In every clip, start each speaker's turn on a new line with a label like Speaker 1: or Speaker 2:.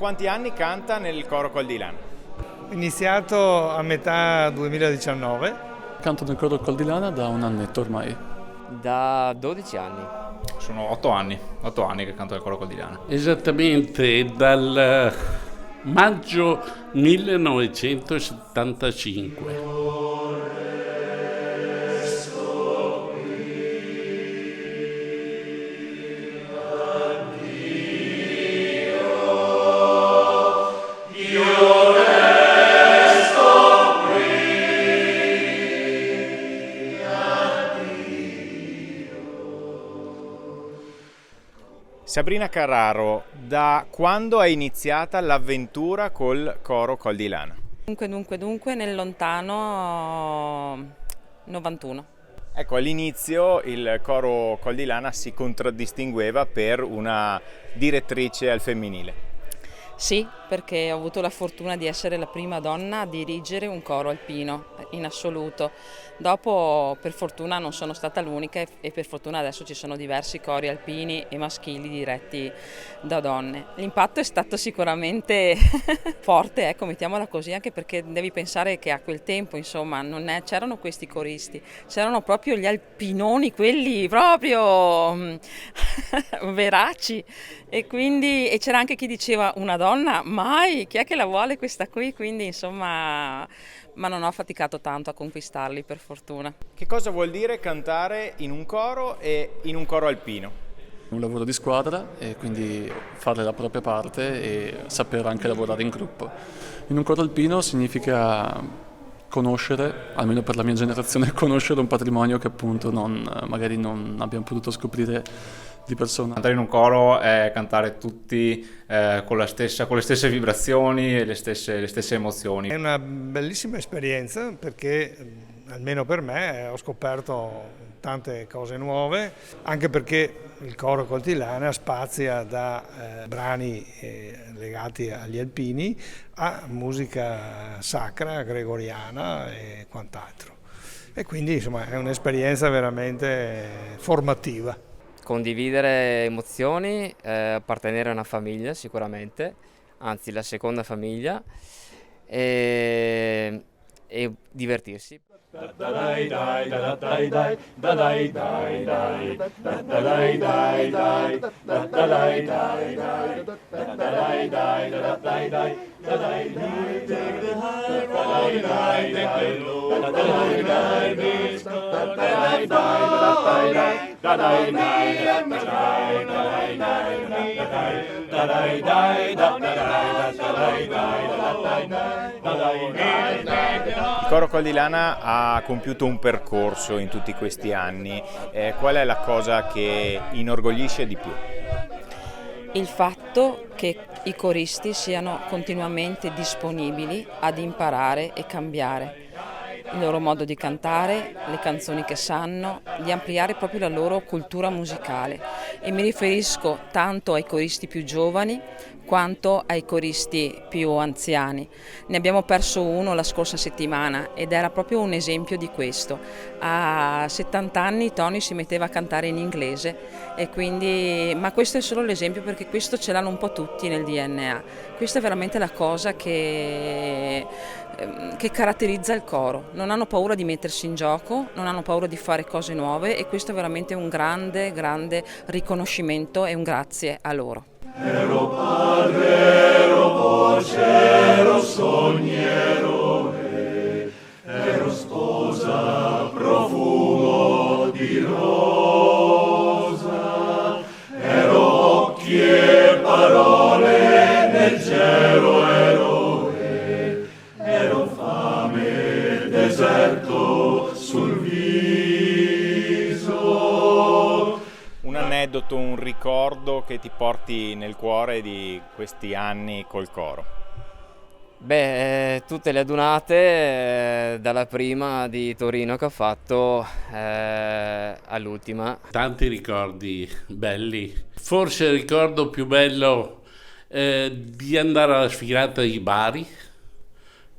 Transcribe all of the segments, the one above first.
Speaker 1: quanti anni canta nel coro Col di Lana?
Speaker 2: Iniziato a metà 2019.
Speaker 3: Canto nel coro Col di Lana da un annetto ormai.
Speaker 4: Da 12 anni.
Speaker 5: Sono 8 anni che canto nel coro Col di Lana.
Speaker 6: Esattamente dal maggio 1975.
Speaker 1: Sabrina Carraro, da quando è iniziata l'avventura col coro Col di Lana?
Speaker 7: Dunque, nel lontano 91.
Speaker 1: Ecco, all'inizio il coro Col di Lana si contraddistingueva per una direttrice al femminile.
Speaker 7: Sì, perché ho avuto la fortuna di essere la prima donna a dirigere un coro alpino in assoluto. Dopo, per fortuna, non sono stata l'unica e per fortuna adesso ci sono diversi cori alpini e maschili diretti da donne. L'impatto è stato sicuramente forte, ecco, mettiamola così, anche perché devi pensare che a quel tempo, insomma, c'erano questi coristi, c'erano proprio gli alpinoni, quelli proprio veraci, e c'era anche chi diceva una donna, mai, chi è che la vuole questa qui? Quindi insomma, ma non ho faticato tanto a conquistarli, per fortuna.
Speaker 1: Che cosa vuol dire cantare in un coro e in un coro alpino?
Speaker 3: Un lavoro di squadra e quindi fare la propria parte e saper anche lavorare in gruppo. In un coro alpino significa conoscere, almeno per la mia generazione, conoscere un patrimonio che appunto magari non abbiamo potuto scoprire di persona.
Speaker 5: Cantare in un coro è cantare tutti con le stesse vibrazioni e le stesse emozioni.
Speaker 2: È una bellissima esperienza perché, almeno per me, ho scoperto tante cose nuove, anche perché il coro Col di Lana spazia da brani legati agli alpini a musica sacra, gregoriana e quant'altro. E quindi insomma è un'esperienza veramente formativa.
Speaker 4: Condividere emozioni, appartenere a una famiglia sicuramente, anzi la seconda famiglia, e divertirsi.
Speaker 1: Il coro Col di Lana ha compiuto un percorso in tutti questi anni. Qual è la cosa che inorgoglisce di più?
Speaker 7: Il fatto che i coristi siano continuamente disponibili ad imparare e cambiare il loro modo di cantare, le canzoni che sanno, di ampliare proprio la loro cultura musicale, e mi riferisco tanto ai coristi più giovani quanto ai coristi più anziani. Ne abbiamo perso uno la scorsa settimana ed era proprio un esempio di questo. A 70 anni Tony si metteva a cantare in inglese, e quindi, ma questo è solo l'esempio, perché questo ce l'hanno un po' tutti nel DNA. Questa è veramente la cosa che caratterizza il coro. Non hanno paura di mettersi in gioco, non hanno paura di fare cose nuove, e questo è veramente un grande riconoscimento e un grazie a loro.
Speaker 8: Ero padre, ero voce, ero sogni, ero re, ero sposa, profumo di rosa, ero occhi e parole nel gelo, ero re, ero fame, deserto sul viso.
Speaker 1: Un aneddoto, un ricordo che ti porti nel cuore di questi anni col coro?
Speaker 4: Tutte le adunate, dalla prima di Torino che ho fatto all'ultima.
Speaker 6: Tanti ricordi belli. Forse il ricordo più bello di andare alla sfilata di Bari,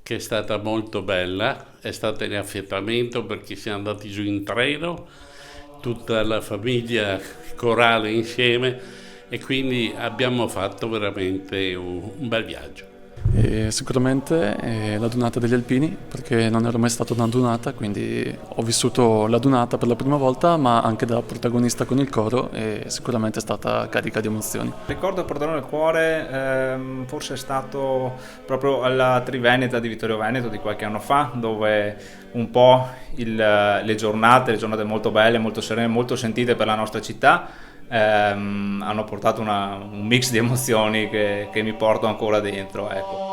Speaker 6: che è stata molto bella, è stato in affiatamento perché siamo andati giù in treno, tutta la famiglia corale insieme, e quindi abbiamo fatto veramente un bel viaggio.
Speaker 3: E sicuramente la Dunata degli Alpini, perché non ero mai stato una dunata, quindi ho vissuto la dunata per la prima volta, ma anche da protagonista con il coro, e sicuramente è stata carica di emozioni.
Speaker 5: Ricordo a portare nel cuore, forse è stato proprio alla Triveneta di Vittorio Veneto di qualche anno fa, dove un po' le giornate molto belle, molto serene, molto sentite per la nostra città, hanno portato un mix di emozioni che mi porto ancora dentro, ecco.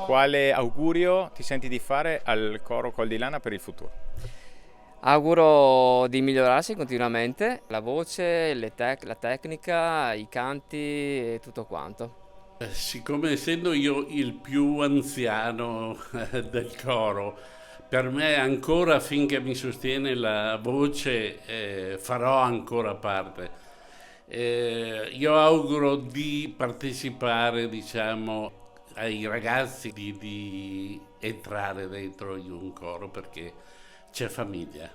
Speaker 1: Quale augurio ti senti di fare al coro Col di Lana per il futuro?
Speaker 4: Auguro di migliorarsi continuamente, la voce, la tecnica, i canti e tutto quanto.
Speaker 6: Siccome essendo io il più anziano del coro, per me ancora finché mi sostiene la voce farò ancora parte. Io auguro di partecipare, diciamo, ai ragazzi di entrare dentro in un coro perché c'è famiglia.